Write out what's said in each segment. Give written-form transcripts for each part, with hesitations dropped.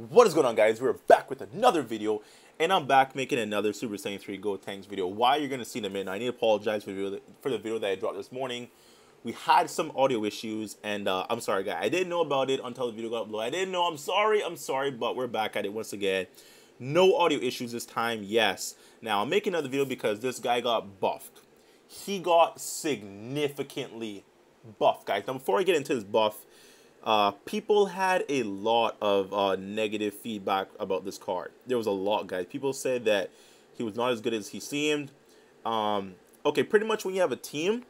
What is going on, guys? We're back with another video, and I'm back making another Super Saiyan 3 Gotenks video. Why you're going to see in a minute. I need to apologize for the video that I dropped this morning. We had some audio issues, and I'm sorry, guys. I didn't know about it until the video got uploaded. I didn't know. I'm sorry, but we're back at it once again. No audio issues this time, yes. Now, I'm making another video because this guy got buffed. He got significantly buffed, guys. Now, before I get into this buff, people had a lot of negative feedback about this card. There was a lot, guys. People said that he was not as good as he seemed. Okay, pretty much when you have a team,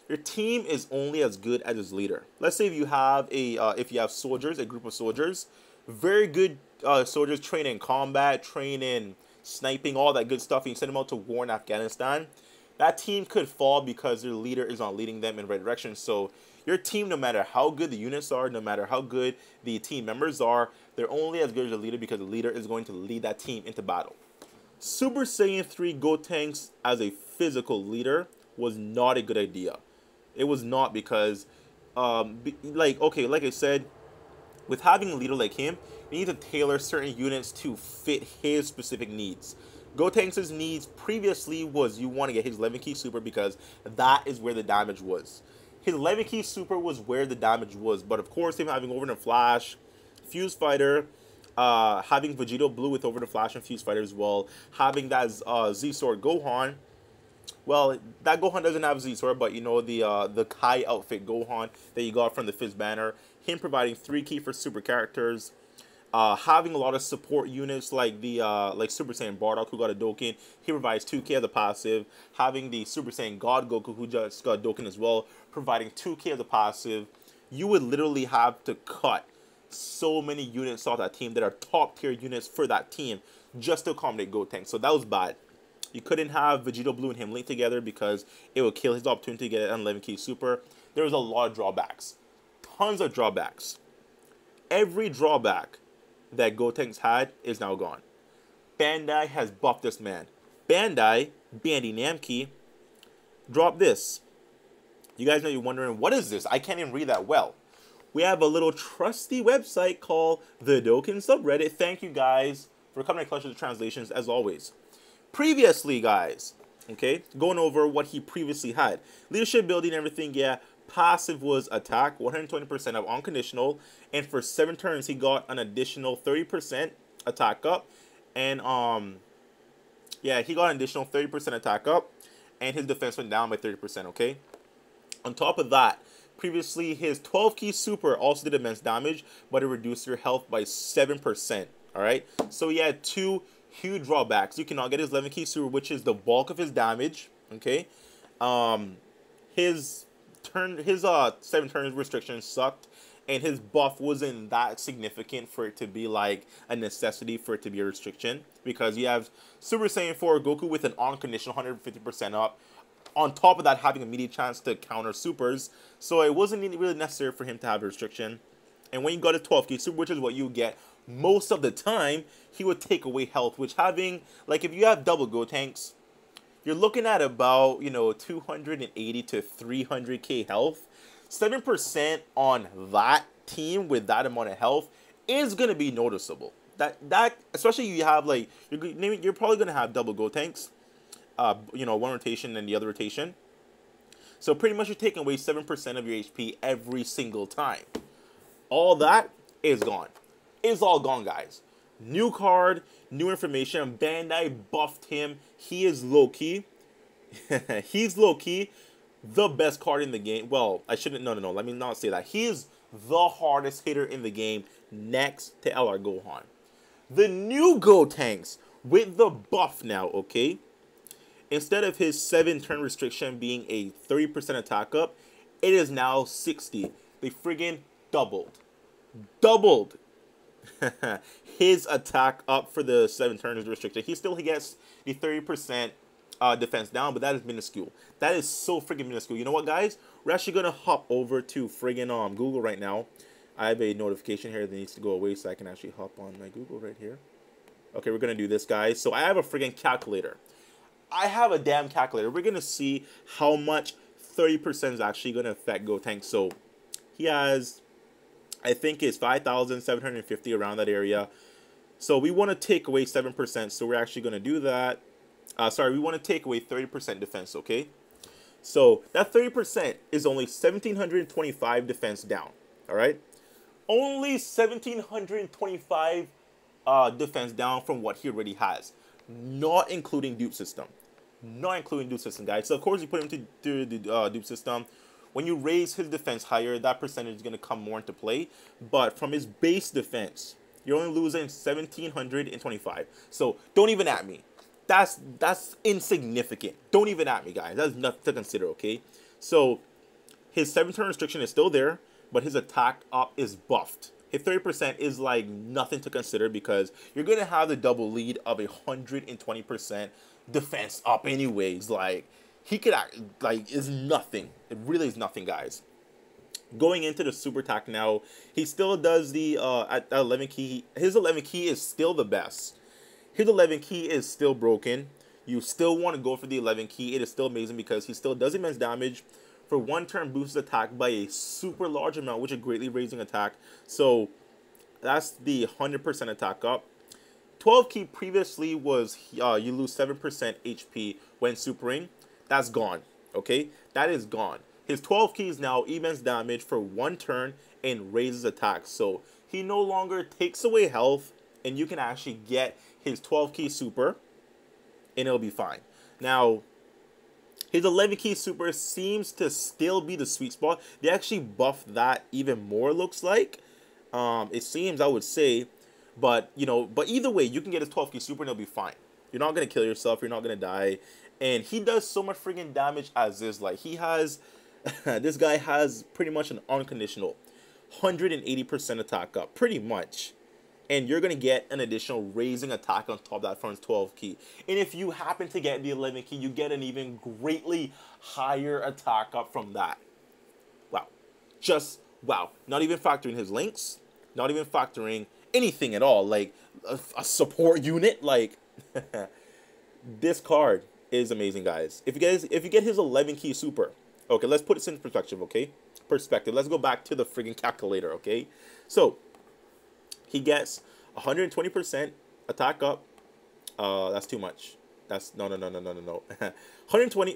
your team is only as good as its leader. Let's say if you have soldiers, a group of soldiers, very good soldiers train in combat, train in sniping, all that good stuff, and you send them out to war in Afghanistan. That team could fall because their leader is not leading them in the right direction. So your team, no matter how good the units are, no matter how good the team members are, they're only as good as the leader because the leader is going to lead that team into battle. Super Saiyan 3 Gotenks as a physical leader was not a good idea. It was not because, like I said, with having a leader like him, you need to tailor certain units to fit his specific needs. Gotenks' needs previously was you want to get his 11 key super because that is where the damage was. His 11 key super was where the damage was, but of course him having Over the Flash, Fuse Fighter, having Vegito Blue with Over the Flash and Fuse Fighter as well, having that Z-Sword Gohan. Well, that Gohan doesn't have Z-Sword, but you know the Kai outfit Gohan that you got from the Fizz banner. Him providing 3 key for super characters. Having a lot of support units like like Super Saiyan Bardock, who got a Dokkan, he provides 2k as a passive. Having the Super Saiyan God Goku, who just got Dokkan as well, providing 2k as a passive. You would literally have to cut so many units off that team that are top tier units for that team just to accommodate Gotenks. So that was bad. You couldn't have Vegito Blue and him linked together because it would kill his opportunity to get an 11 key super. There was a lot of drawbacks, tons of drawbacks. Every drawback that Gotenks had is now gone. Bandai has buffed this man. Bandai Namco dropped this. You guys know you're wondering, what is this? I can't even read that well. We have a little trusty website called the Dokkan subreddit. Thank you guys for coming to clutch the translations as always. Previously, guys, okay, going over what he previously had. Leadership building, everything, yeah. Passive was attack, 120% of unconditional, and for 7 turns he got an additional 30% attack up, and yeah, he got an additional 30% attack up, and his defense went down by 30%. Okay. On top of that, previously his 12 key super also did immense damage, but it reduced your health by 7%. All right, so he had 2 huge drawbacks. You cannot get his 11 key super, which is the bulk of his damage. Okay, his 7 turns restriction sucked, and his buff wasn't that significant for it to be like a necessity for it to be a restriction, because you have Super Saiyan 4 Goku with an unconditional 150% up, on top of that having a immediate chance to counter supers, so it wasn't really necessary for him to have a restriction. And when you got a 12 key super, which is what you get most of the time, he would take away health, which having, like, if you have double Gotenks, you're looking at about, you know, 280 to 300k health. 7% on that team with that amount of health is going to be noticeable. That especially you have, like, you're probably going to have double Gotenks, you know, one rotation and the other rotation. So pretty much you're taking away 7% of your HP every single time. All that is gone. It's all gone, guys. New card, new information. Bandai buffed him. He is low-key. He's low-key the best card in the game. Well, I shouldn't. No. Let me not say that. He is the hardest hitter in the game next to LR Gohan. The new Gotenks with the buff now, okay? Instead of his 7-turn restriction being a 30% attack up, it is now 60. They friggin' doubled. Doubled his attack up for the 7 turns restriction. He gets the 30% defense down, but that is minuscule. That is so friggin' minuscule. You know what, guys? We're actually gonna hop over to friggin' Google right now. I have a notification here that needs to go away so I can actually hop on my Google right here. Okay, we're gonna do this, guys. So I have a friggin' calculator. I have a damn calculator. We're gonna see how much 30% is actually gonna affect Gotenks. So he has I think it's 5,750 around that area. So we want to take away 7%. So we're actually going to do that. Sorry, we want to take away 30% defense, okay? So that 30% is only 1,725 defense down, all right? Only 1,725 defense down from what he already has, not including dupe system. Not including dupe system, guys. So, of course, you put him through the dupe system. When you raise his defense higher, that percentage is going to come more into play. But from his base defense, you're only losing 1,725. So, don't even at me. That's insignificant. Don't even at me, guys. That's nothing to consider, okay? So, his 7-turn restriction is still there, but his attack up is buffed. His 30% is like nothing to consider because you're going to have the double lead of 120% defense up anyways. Like, he could act, like, is nothing. It really is nothing, guys. Going into the super attack now, he still does the, at 11 key, his 11 key is still the best. His 11 key is still broken. You still want to go for the 11 key. It is still amazing because he still does immense damage. For 1 turn, boosts attack by a super large amount, which is greatly raising attack. So that's the 100% attack up. 12 key previously was you lose 7% HP when supering. That's gone, okay? That is gone. His 12 key is now immense damage for 1 turn and raises attack. So he no longer takes away health, and you can actually get his 12 key super, and it'll be fine. Now, his 11 key super seems to still be the sweet spot. They actually buffed that even more, looks like. It seems, I would say. But, you know, but either way, you can get his 12 key super and it'll be fine. You're not going to kill yourself. You're not going to die. And he does so much friggin' damage as is. Like, he has, this guy has pretty much an unconditional 180% attack up. Pretty much. And you're going to get an additional raising attack on top of that from his 12 key. And if you happen to get the 11 key, you get an even greatly higher attack up from that. Wow. Just, wow. Not even factoring his links. Not even factoring anything at all. Like, a support unit. Like, this card is amazing, guys. If you get his 11 key super. Okay, let's put this in perspective, okay? Perspective. Let's go back to the friggin' calculator, okay? So, he gets 120% attack up. That's too much. That's no. 120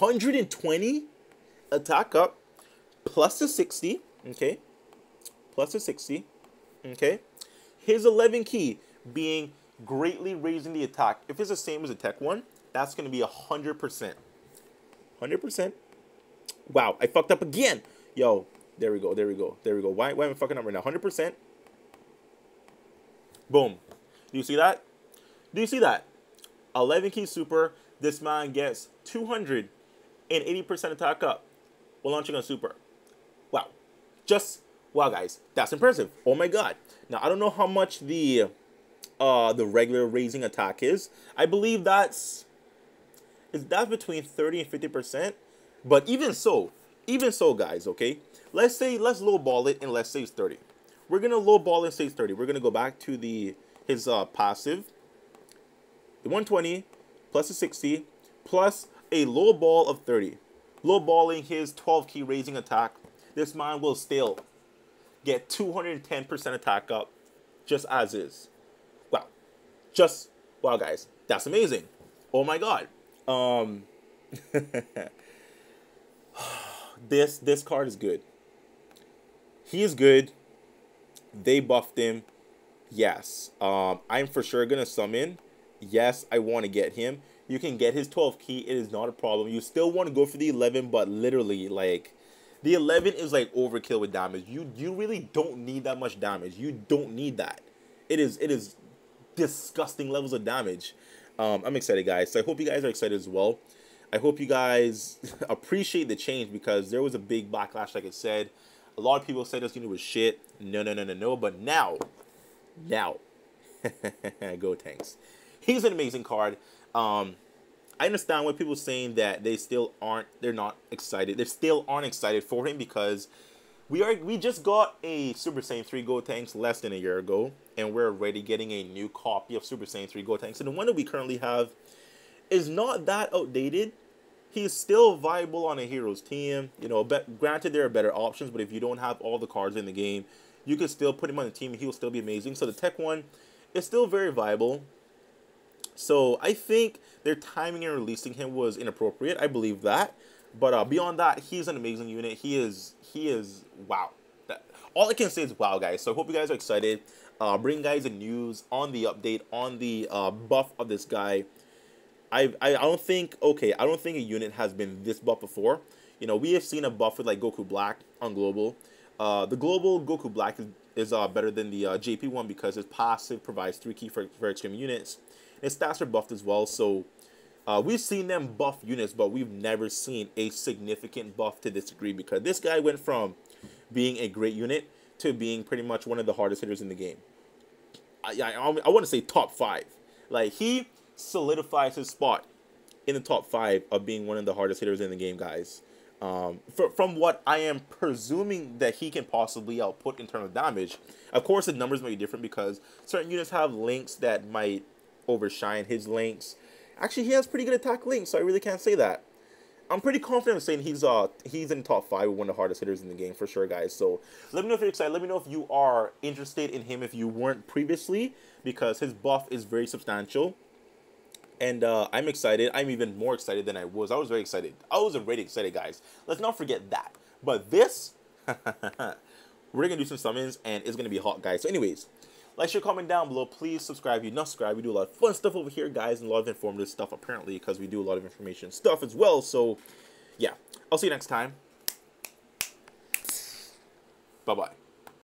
120 attack up plus a 60, okay? Plus a 60, okay? His 11 key being greatly raising the attack. If it's the same as the tech one, that's going to be 100%. 100%. Wow, I fucked up again. Yo. There we go. Why am I fucking up right now? 100%. Boom. Do you see that? 11 key super. This man gets 280% attack up while launching a super. Wow. Wow, guys. That's impressive. Oh my god. Now, I don't know how much the regular raising attack is. I believe that's between 30 and 50%. But even so, guys, okay? Let's lowball it and let's say it's 30. We're gonna lowball and say it's 30. We're gonna go back to his passive. The 120 plus a 60 plus a lowball of 30. Lowballing his 12 key raising attack. This man will still get 210% attack up just as is. Wow. Wow, guys. That's amazing. Oh my god. This card is good. He is good. They buffed him. Yes. I'm for sure going to summon. Yes, I want to get him. You can get his 12 key. It is not a problem. You still want to go for the 11, but literally, like, the 11 is like overkill with damage. You really don't need that much damage. You don't need that. It is disgusting levels of damage. I'm excited, guys. So I hope you guys are excited as well. I hope you guys appreciate the change because there was a big backlash, like I said. A lot of people said this unit was shit. No. But now, Gotenks. He's an amazing card. I understand why people are saying that they're not excited. They still aren't excited for him because we just got a Super Saiyan 3 Gotenks less than a year ago, and we're already getting a new copy of Super Saiyan 3 Gotenks. And the one that we currently have is not that outdated, He's still viable on a hero's team. You know, granted there are better options, but if you don't have all the cards in the game, you can still put him on the team. He'll still be amazing. So the Tech 1 is still very viable. So I think their timing in releasing him was inappropriate. I believe that. But beyond that, he's an amazing unit. He is wow. All I can say is wow, guys. So I hope you guys are excited. Bring guys the news on the update on the buff of this guy. I don't think I don't think a unit has been this buff before. You know, we have seen a buff with like Goku Black on global. The global Goku Black is better than the JP one because his passive provides 3 key for extreme units. His stats are buffed as well, so we've seen them buff units, but we've never seen a significant buff to this degree because this guy went from being a great unit to being pretty much one of the hardest hitters in the game. I want to say top 5. Like, he solidifies his spot in the top 5 of being one of the hardest hitters in the game, guys. From what I am presuming that he can possibly output in terms of damage. Of course, the numbers may be different because certain units have links that might overshine his links. Actually, he has pretty good attack links, so I really can't say that. I'm pretty confident in saying he's in top 5 with one of the hardest hitters in the game for sure, guys. So let me know if you're excited. Let me know if you are interested in him if you weren't previously, because his buff is very substantial. And I'm excited. I'm even more excited than I was. I was very excited. I was already excited, guys. Let's not forget that. But this, we're going to do some summons, and it's going to be hot, guys. So anyways, like, share, comment down below. Please subscribe if you're not subscribed. We do a lot of fun stuff over here, guys, and a lot of informative stuff, apparently, because we do a lot of information stuff as well. So, yeah. I'll see you next time. Bye-bye.